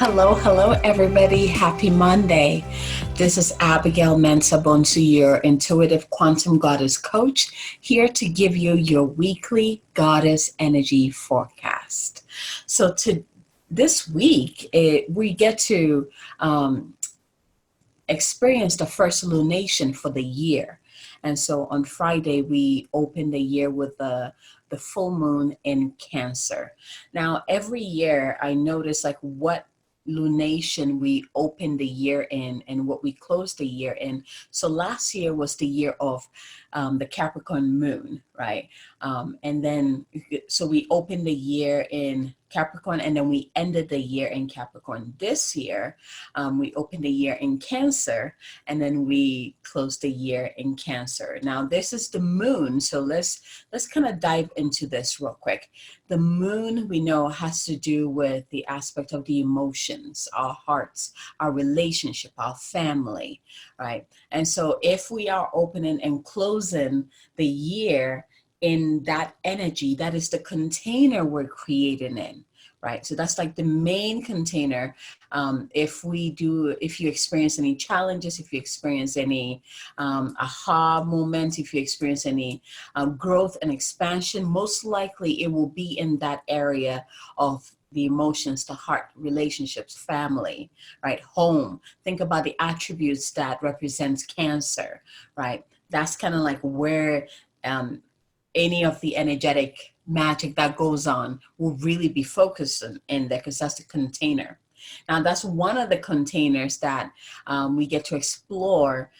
Hello, everybody. Happy Monday. This is Abigail Mensa Bonsu, your intuitive quantum goddess coach, here to give you your weekly goddess energy forecast. So, to this week, we get to experience the first lunation for the year. And so on Friday, we open the year with the full moon in Cancer. Now, every year I notice like what lunation we open the year in and what we close the year in. So last year was the year of the Capricorn moon, right? And then, so we opened the year in Capricorn and then we ended the year in Capricorn. This year, we opened the year in Cancer and then we closed the year in Cancer. Now this is the moon, so let's kind of dive into this real quick. The moon, we know, has to do with the aspect of the emotions, our hearts, our relationship, our family, right? And so if we are opening and closing the year in that energy, that is the container we're creating in, right? So that's like the main container. If you experience any challenges, if you experience any aha moments, if you experience any growth and expansion, most likely it will be in that area of the emotions, the heart, relationships, family, right? Home. Think about the attributes that represents Cancer, right? That's kind of like where any of the energetic magic that goes on will really be focused in there, because that's the container. Now, that's one of the containers that we get to explore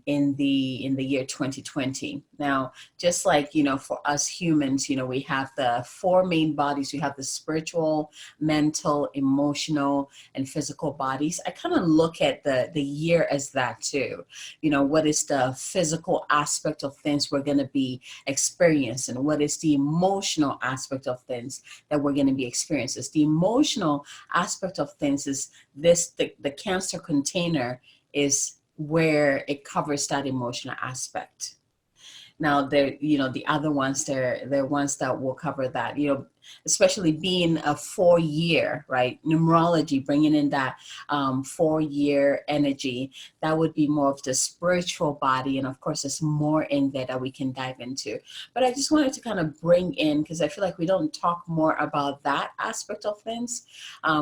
in the year 2020. Now, just like, for us humans, we have the four main bodies. We have the spiritual, mental, emotional, and physical bodies. I kind of look at the year as that too. What is the physical aspect of things we're going to be experiencing? What is the emotional aspect of things that we're going to be experiencing? The emotional aspect of things is the Cancer container is where it covers that emotional aspect. Now, the other ones, they're ones that will cover that, especially being a 4-year, right? Numerology, bringing in that 4-year energy, that would be more of the spiritual body. And of course, there's more in there that we can dive into. But I just wanted to kind of bring in, because I feel like we don't talk more about that aspect of things.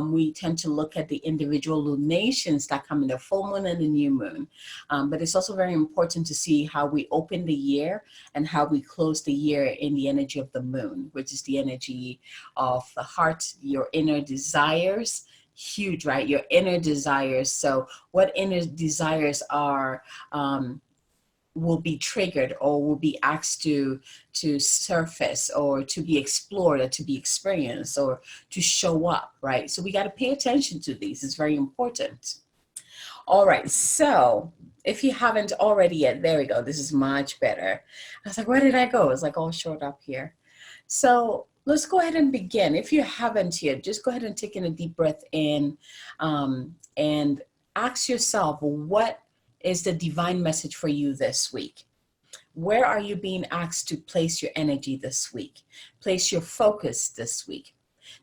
We tend to look at the individual lunations that come in the full moon and the new moon. But it's also very important to see how we open the year and how we close the year in the energy of the moon, which is the energy of the heart, your inner desires. Huge, right? Your inner desires. So what inner desires are will be triggered or will be asked to surface or to be explored or to be experienced or to show up, right? So we got to pay attention to these. It's very important. All right, so if you haven't already yet, there we go. This is much better. I was like, where did I go? It's like all short up here. So let's go ahead and begin. If you haven't yet, just go ahead and take in a deep breath in and ask yourself, what is the divine message for you this week? Where are you being asked to place your energy this week? Place your focus this week.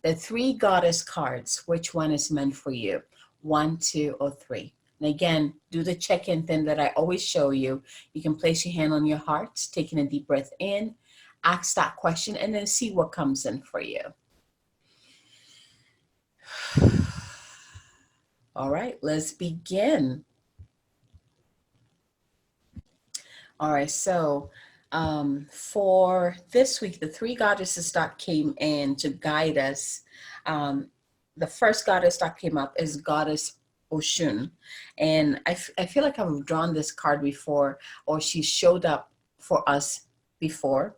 The 3 goddess cards, which one is meant for you? 1, 2, or 3? And again, do the check-in thing that I always show you. You can place your hand on your heart, taking a deep breath in, ask that question, and then see what comes in for you. All right, let's begin. All right, so for this week, the 3 goddesses that came in to guide us, the first goddess that came up is Goddess Oshun. And I feel like I've drawn this card before, or she showed up for us before.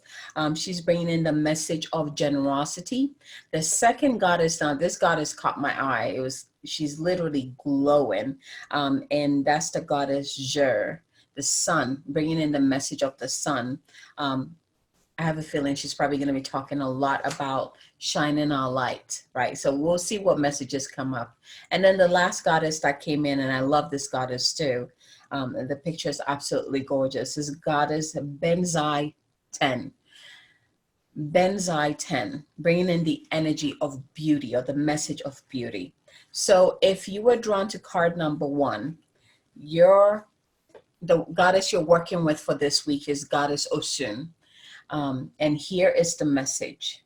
She's bringing in the message of generosity. The second goddess, now this goddess caught my eye. She's literally glowing. And that's the goddess Jer, the sun, bringing in the message of the sun. I have a feeling she's probably going to be talking a lot about shining our light, right? So we'll see what messages come up. And then the last goddess that came in, and I love this goddess too. The picture is absolutely gorgeous. This goddess Benzai 10. Benzai 10, bringing in the energy of beauty or the message of beauty. So if you were drawn to card number 1, the goddess you're working with for this week is Goddess Oshun. And here is the message.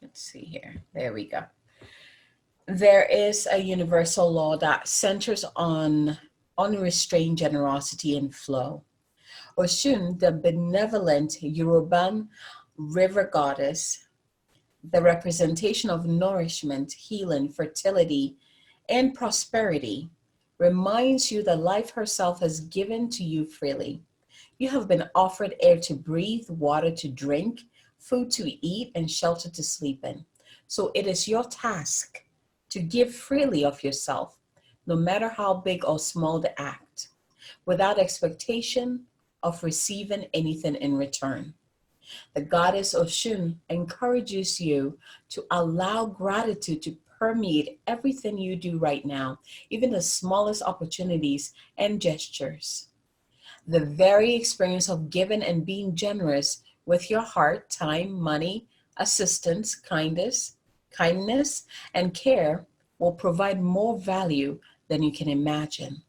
Let's see here. There we go. There is a universal law that centers on unrestrained generosity and flow. Oshun, the benevolent Yoruban river goddess, the representation of nourishment, healing, fertility, and prosperity, reminds you that life herself has given to you freely. You have been offered air to breathe, water to drink, food to eat, and shelter to sleep in. So it is your task to give freely of yourself, no matter how big or small the act, without expectation of receiving anything in return. The goddess Oshun encourages you to allow gratitude to permeate everything you do right now, even the smallest opportunities and gestures. The very experience of giving and being generous with your heart, time, money, assistance, kindness, and care will provide more value than you can imagine.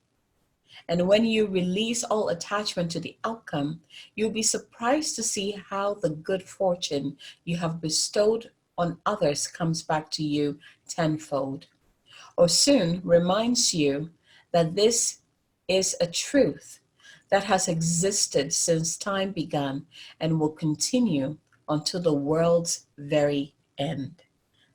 And when you release all attachment to the outcome, you'll be surprised to see how the good fortune you have bestowed on others comes back to you tenfold. Osun reminds you that this is a truth that has existed since time began and will continue until the world's very end.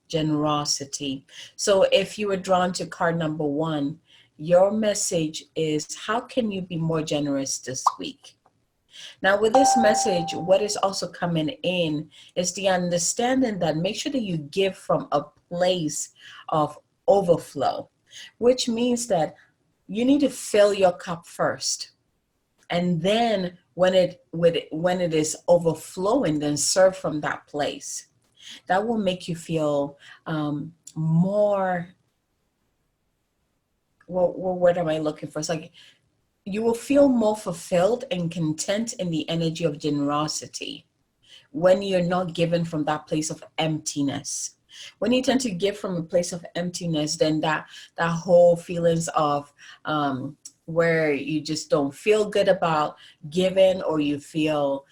Generosity. So if you were drawn to card number 1, your message is, how can you be more generous this week? Now, with this message, what is also coming in is the understanding that make sure that you give from a place of overflow, which means that you need to fill your cup first. And then when it is overflowing, then serve from that place. That will make you feel more, well, what am I looking for? It's like you will feel more fulfilled and content in the energy of generosity when you're not given from that place of emptiness. When you tend to give from a place of emptiness, then that whole feelings of where you just don't feel good about giving, or you feel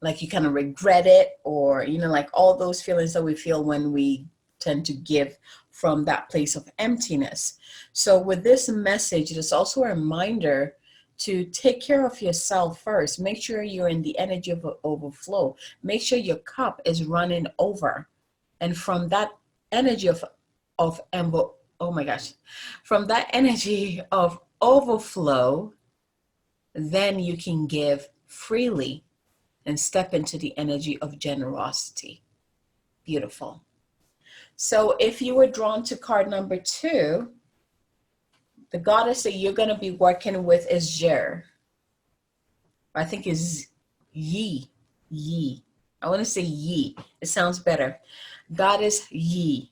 like you kind of regret it, or like all those feelings that we feel when we tend to give from that place of emptiness. So with this message, it is also a reminder to take care of yourself first. Make sure you're in the energy of overflow. Make sure your cup is running over. And from that energy oh my gosh, from that energy of overflow, then you can give freely and step into the energy of generosity. Beautiful. So if you were drawn to card number 2, the goddess that you're going to be working with is Jer. I think is Yi. Yi. I want to say Yi. It sounds better. Goddess Yi.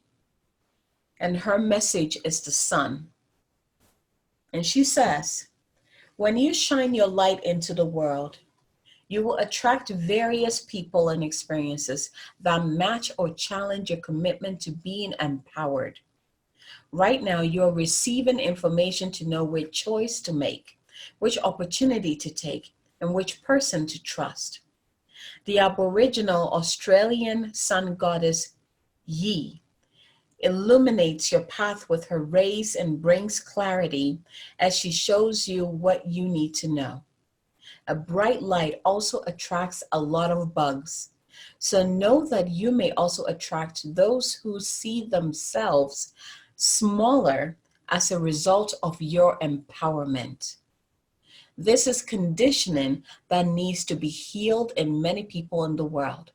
And her message is the sun. And she says, when you shine your light into the world, you will attract various people and experiences that match or challenge your commitment to being empowered. Right now, you're receiving information to know which choice to make, which opportunity to take, and which person to trust. The Aboriginal Australian sun goddess Yi illuminates your path with her rays and brings clarity as she shows you what you need to know. A bright light also attracts a lot of bugs. So know that you may also attract those who see themselves smaller as a result of your empowerment. This is conditioning that needs to be healed in many people in the world.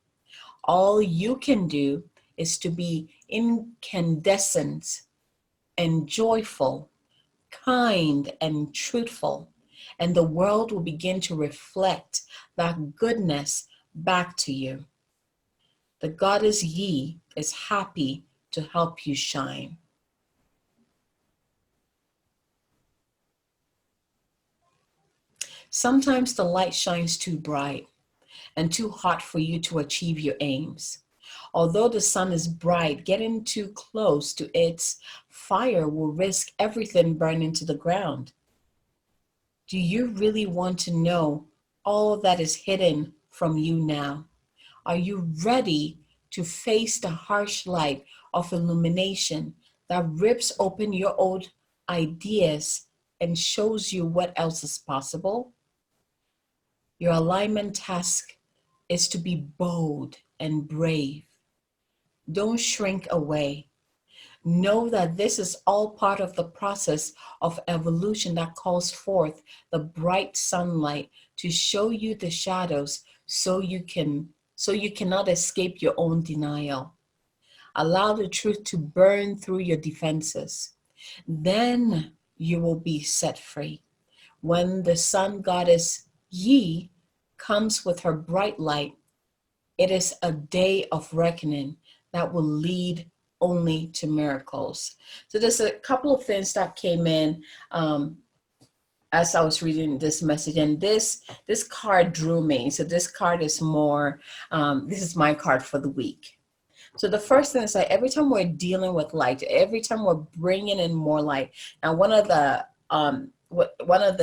All you can do is to be incandescent and joyful, kind and truthful, and the world will begin to reflect that goodness back to you. The goddess Yi is happy to help you shine. Sometimes the light shines too bright and too hot for you to achieve your aims. Although the sun is bright, getting too close to its fire will risk everything burning to the ground. Do you really want to know all that is hidden from you now? Are you ready to face the harsh light of illumination that rips open your old ideas and shows you what else is possible? Your alignment task is to be bold and brave. Don't shrink away. Know that this is all part of the process of evolution that calls forth the bright sunlight to show you the shadows so you cannot escape your own denial. Allow the truth to burn through your defenses. Then you will be set free. When the sun goddess Yi comes with her bright light, it is a day of reckoning that will lead only to miracles. So there's a couple of things that came in as I was reading this message, and this card drew me. So this card is more, this is my card for the week. So the first thing is that every time we're dealing with light, every time we're bringing in more light, and one of the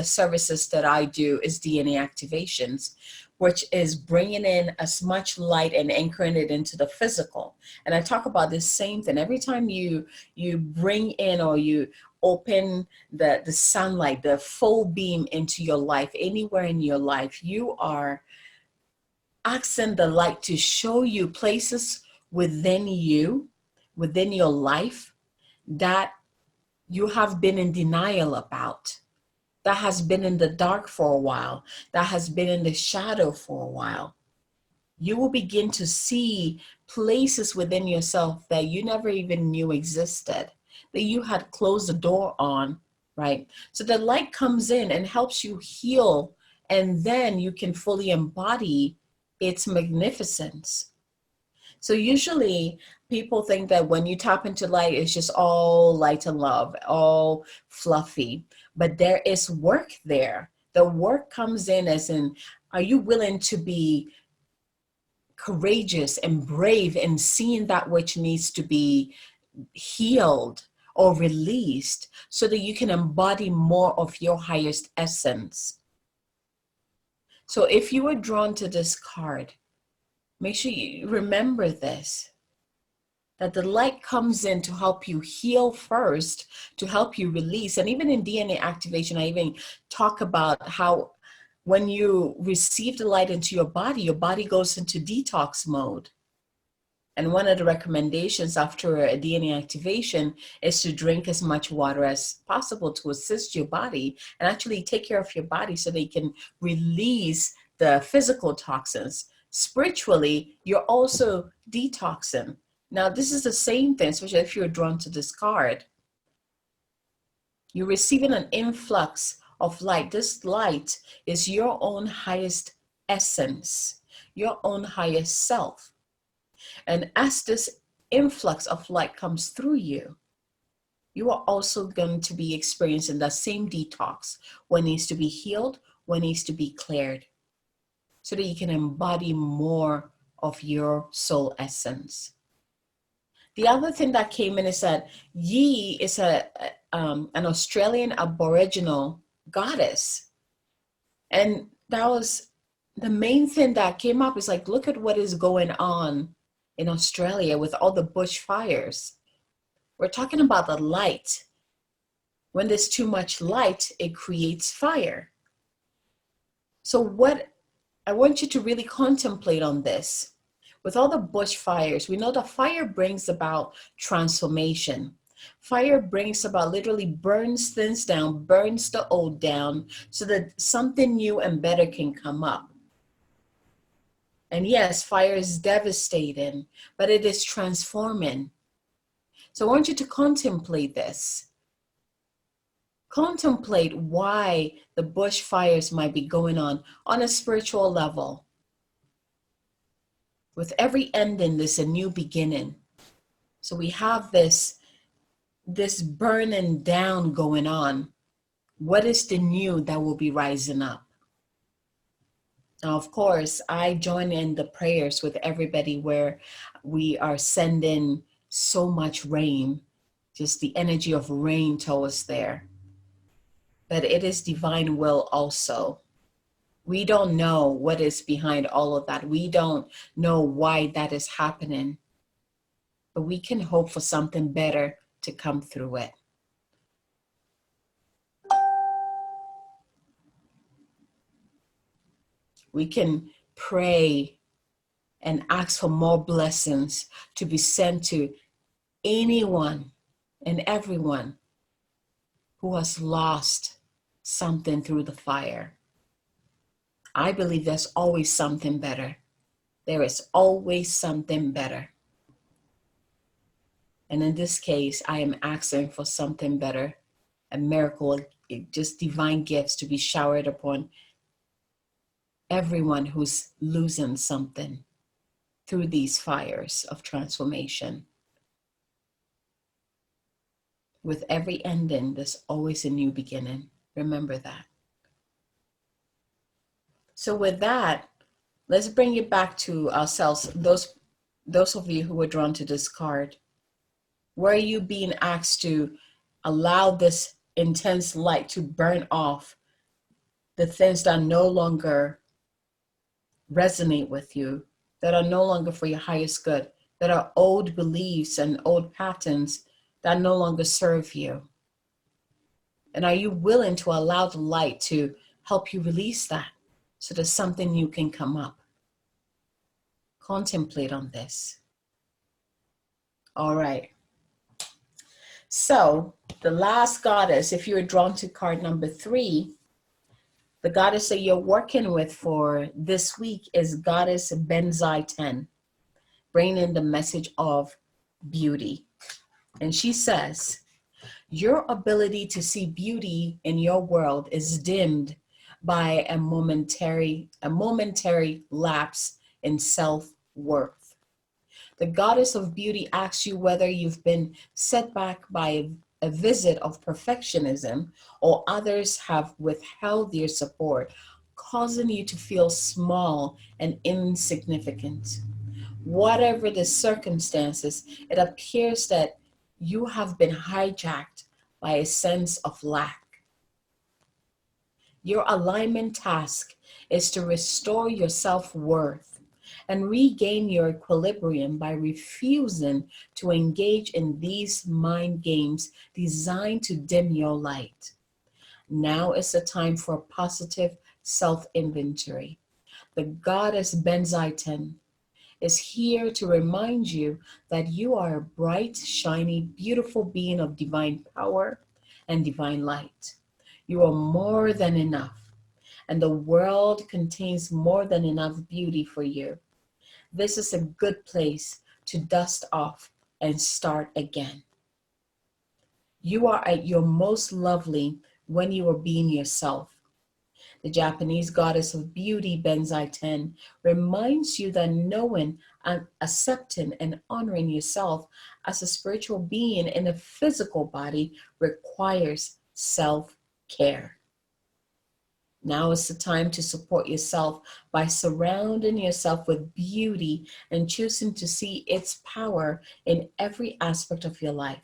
services that I do is DNA activations, which is bringing in as much light and anchoring it into the physical. And I talk about this same thing. Every time you bring in or you open the sunlight, the full beam into your life, anywhere in your life, you are asking the light to show you places within you, within your life, that you have been in denial about, that has been in the dark for a while, that has been in the shadow for a while. You will begin to see places within yourself that you never even knew existed, that you had closed the door on, right? So the light comes in and helps you heal, and then you can fully embody its magnificence. So usually people think that when you tap into light, it's just all light and love, all fluffy, but there is work there. The work comes in as in, are you willing to be courageous and brave in seeing that which needs to be healed or released so that you can embody more of your highest essence? So if you were drawn to this card, make sure you remember this, that the light comes in to help you heal first, to help you release. And even in DNA activation, I even talk about how when you receive the light into your body goes into detox mode. And one of the recommendations after a DNA activation is to drink as much water as possible to assist your body and actually take care of your body so they can release the physical toxins. Spiritually, you're also detoxing. Now, this is the same thing, especially if you're drawn to this card. You're receiving an influx of light. This light is your own highest essence, your own highest self. And as this influx of light comes through you, you are also going to be experiencing that same detox, what needs to be healed, what needs to be cleared, so that you can embody more of your soul essence. The other thing that came in is that Yi is an Australian Aboriginal goddess. And that was the main thing that came up, is like, look at what is going on in Australia with all the bushfires. We're talking about the light. When there's too much light, it creates fire. So what I want you to really contemplate on this. With all the bushfires, we know that fire brings about transformation. Fire brings about, literally burns things down, burns the old down so that something new and better can come up. And yes, fire is devastating, but it is transforming. So I want you to contemplate this. Contemplate why the bushfires might be going on a spiritual level. With every ending, there's a new beginning. So we have this burning down going on. What is the new that will be rising up? Now, of course, I join in the prayers with everybody where we are sending so much rain, just the energy of rain towards there. But it is divine will also. We don't know what is behind all of that. We don't know why that is happening, but we can hope for something better to come through it. We can pray and ask for more blessings to be sent to anyone and everyone who has lost something through the fire. I believe there's always something better. There is always something better. And in this case, I am asking for something better, a miracle, just divine gifts to be showered upon everyone who's losing something through these fires of transformation. With every ending, there's always a new beginning. Remember that. So with that, let's bring it back to ourselves. Those of you who were drawn to this card, were you being asked to allow this intense light to burn off the things that no longer resonate with you, that are no longer for your highest good, that are old beliefs and old patterns that no longer serve you? And are you willing to allow the light to help you release that so that something new can come up? Contemplate on this. All right. So the last goddess, if you're drawn to card number 3, the goddess that you're working with for this week is Goddess Benzai 10, bringing the message of beauty. And she says, your ability to see beauty in your world is dimmed by a momentary lapse in self-worth. The goddess of beauty asks you whether you've been set back by a visit of perfectionism or others have withheld their support, causing you to feel small and insignificant. Whatever the circumstances, it appears that you have been hijacked by a sense of lack. Your alignment task is to restore your self-worth and regain your equilibrium by refusing to engage in these mind games designed to dim your light. Now is the time for positive self-inventory. The goddess Benzaiten is here to remind you that you are a bright, shiny, beautiful being of divine power and divine light. You are more than enough, and the world contains more than enough beauty for you. This is a good place to dust off and start again. You are at your most lovely when you are being yourself. The Japanese goddess of beauty, Benzai Ten, reminds you that knowing and accepting and honoring yourself as a spiritual being in a physical body requires self-care. Now is the time to support yourself by surrounding yourself with beauty and choosing to see its power in every aspect of your life.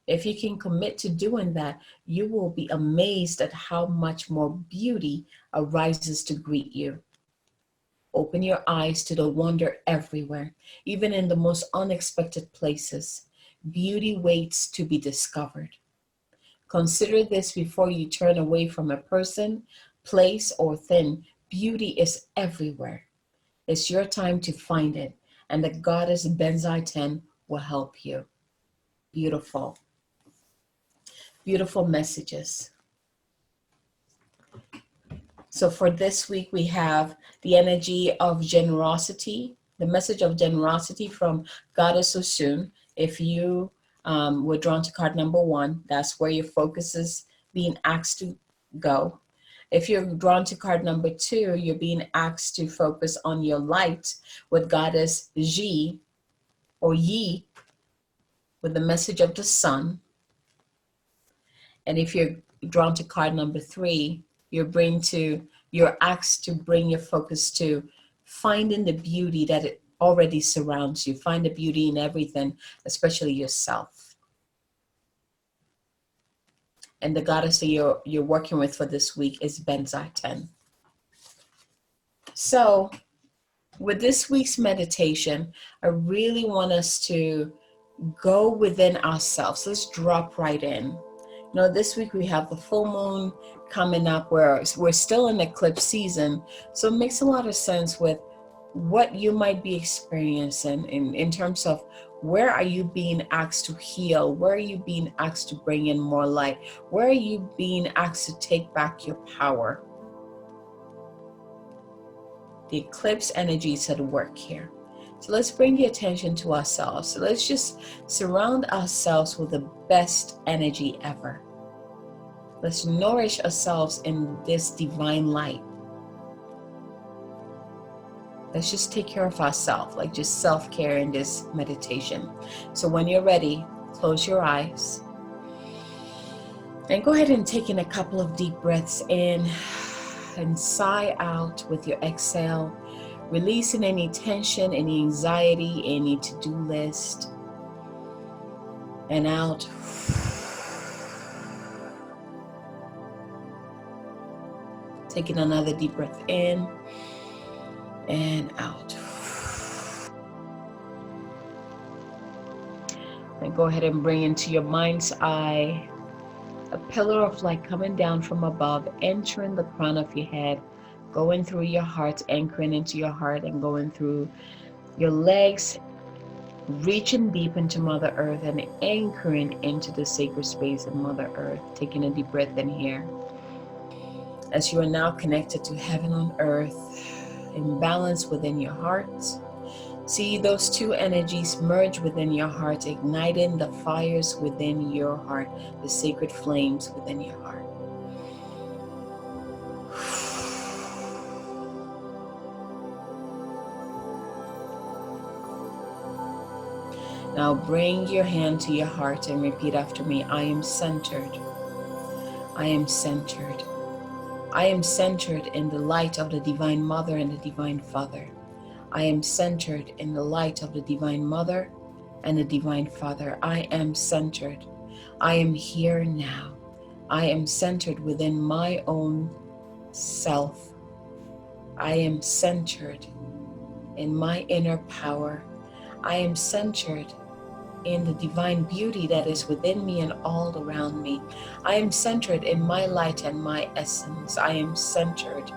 If you can commit to doing that, you will be amazed at how much more beauty arises to greet you. Open your eyes to the wonder everywhere, even in the most unexpected places. Beauty waits to be discovered. Consider this before you turn away from a person, place, or thing. Beauty is everywhere. It's your time to find it, and the goddess Benzai Ten will help you. Beautiful. Beautiful messages. So for this week, we have the energy of generosity, the message of generosity from Goddess Oshun. If you were drawn to card number 1, that's where your focus is being asked to go. If you're drawn to card number 2, you're being asked to focus on your light with Goddess Ji or Yi with the message of the sun. And if you're drawn to card number 3, you're bring to You're asked to bring your focus to finding the beauty that it already surrounds you. Find the beauty in everything, especially yourself. And the goddess that you're working with for this week is Benzaiten. So with this week's meditation, I really want us to go within ourselves. Let's drop right in. This week we have the full moon coming up, where we're still in eclipse season. So it makes a lot of sense with what you might be experiencing in terms of where are you being asked to heal? Where are you being asked to bring in more light? Where are you being asked to take back your power? The eclipse energy is at work here. So let's bring the attention to ourselves. So let's just surround ourselves with the best energy ever. Let's nourish ourselves in this divine light. Let's just take care of ourselves, like just self-care in this meditation. So when you're ready, close your eyes. And go ahead and take in a couple of deep breaths in and sigh out with your exhale, releasing any tension, any anxiety, any to-do list. And out. Taking another deep breath in and out. And go ahead and bring into your mind's eye a pillar of light coming down from above, entering the crown of your head, going through your heart, anchoring into your heart, and going through your legs, reaching deep into Mother Earth and anchoring into the sacred space in Mother Earth. Taking a deep breath in here. As you are now connected to heaven on earth, in balance within your heart, see those two energies merge within your heart, igniting the fires within your heart, the sacred flames within your heart. Now bring your hand to your heart and repeat after me. I am centered. I am centered. I am centered in the light of the Divine Mother and the Divine Father. I am centered in the light of the Divine Mother and the Divine Father. I am centered. I am here now. I am centered within my own self. I am centered in my inner power. I am centered in the divine beauty that is within me and all around me. I am centered in my light and my essence. I am centered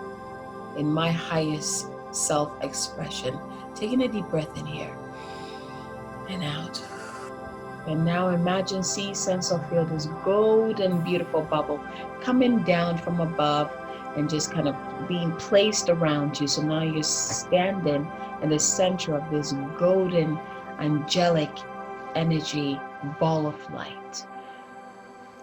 in my highest self-expression. Taking a deep breath in here and out. And now imagine, see, sense or feel this golden, beautiful bubble coming down from above and just kind of being placed around you. So now you're standing in the center of this golden, angelic energy ball of light.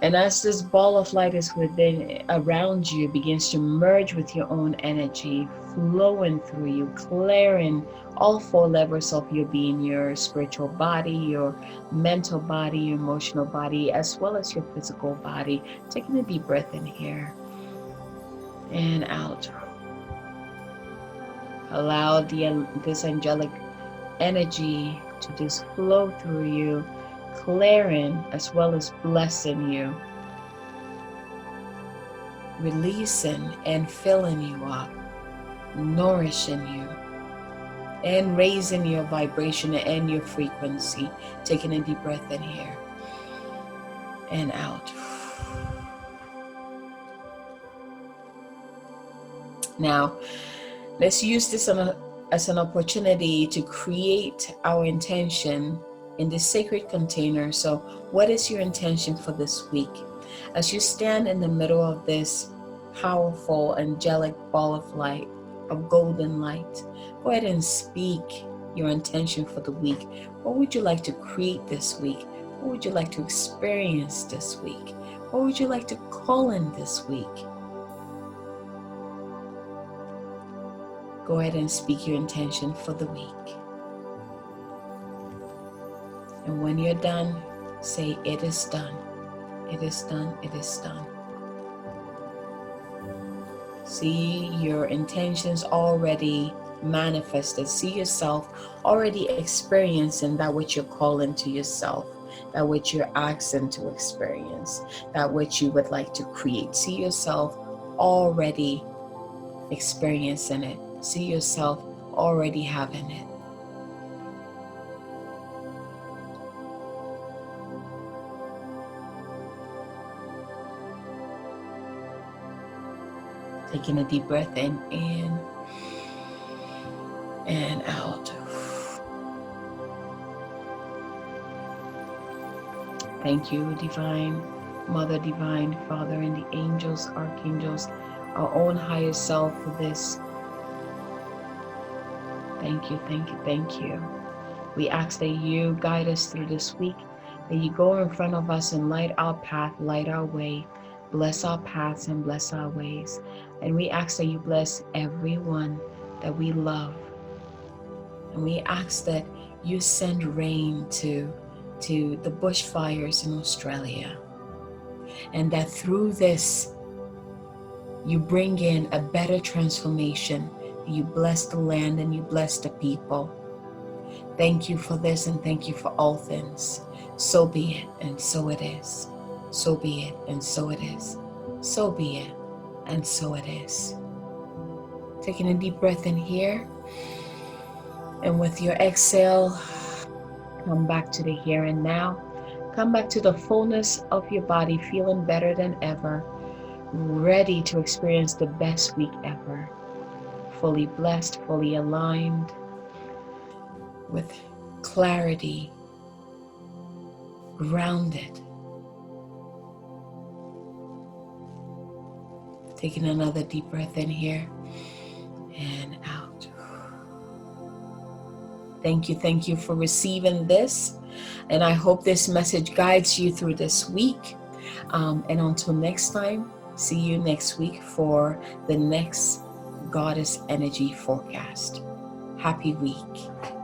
And as this ball of light is within, around you, begins to merge with your own energy, flowing through you, clearing all four levels of your being, your spiritual body, your mental body, your emotional body, as well as your physical body. Taking a deep breath in here and out. Allow this angelic energy to just flow through you, clearing as well as blessing you, releasing and filling you up, nourishing you, and raising your vibration and your frequency. Taking a deep breath in here and out. Now, let's use this as an opportunity to create our intention in this sacred container. So what is your intention for this week? As you stand in the middle of this powerful angelic ball of light, of golden light, go ahead and speak your intention for the week. What would you like to create this week? What would you like to experience this week? What would you like to call in this week? Go ahead and speak your intention for the week. And when you're done, say, it is done. It is done. It is done. See your intentions already manifested. See yourself already experiencing that which you're calling to yourself, that which you're asking to experience, that which you would like to create. See yourself already experiencing it. See yourself already having it. Taking a deep breath in and out. Thank you, Divine Mother, Divine Father, and the angels, archangels, our own higher self for this. Thank you, thank you, thank you. We ask that you guide us through this week, that you go in front of us and light our path, light our way, bless our paths and bless our ways. And we ask that you bless everyone that we love. And we ask that you send rain to the bushfires in Australia. And that through this, you bring in a better transformation. You bless the land and you bless the people. Thank you for this and thank you for all things. So be it and so it is. So be it and so it is. So be it and so it is. Taking a deep breath in here. And with your exhale, come back to the here and now. Come back to the fullness of your body, feeling better than ever, ready to experience the best week ever. Fully blessed, fully aligned, with clarity, grounded. Taking another deep breath in here and out. Thank you for receiving this. And I hope this message guides you through this week. And until next time, see you next week for the next Goddess Energy Forecast. Happy week.